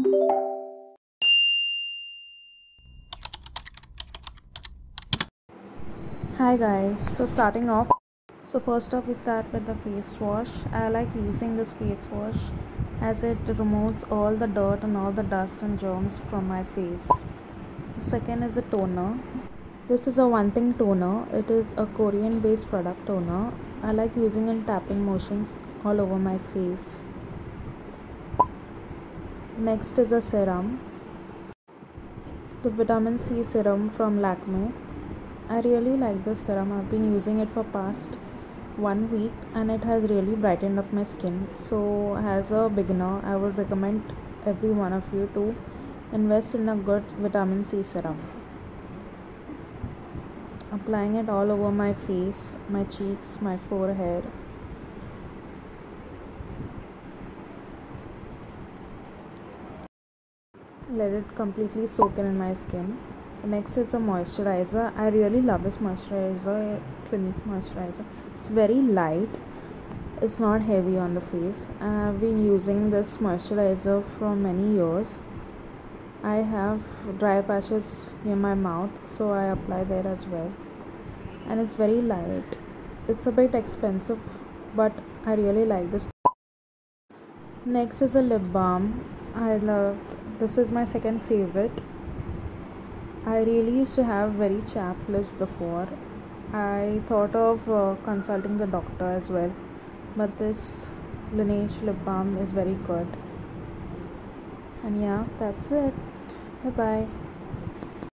Hi guys, so first off we start with the face wash. I like using this face wash as it removes all the dirt and all the dust and germs from my face. Second is a toner. This is a one thing toner. It is a Korean based product toner. I like using in tapping motions all over my face. Next is a serum. The vitamin C serum from Lakme. I really like this serum. I've been using it for past 1 week and it has really brightened up my skin. So as a beginner, I would recommend every one of you to invest in a good vitamin C serum. Applying it all over my face, my cheeks, my forehead. Let it completely soak in my skin. Next is a moisturizer. I really love this moisturizer, Clinique moisturizer. It's very light, it's not heavy on the face, and I've been using this moisturizer for many years. I have dry patches near my mouth, so I apply there as well, and it's very light. It's a bit expensive, but I really like this. Next is a lip balm. This is my second favorite. I really used to have very chapped lips before. I thought of consulting the doctor as well, but this Lineage lip balm is very good. And yeah, that's it. Bye bye.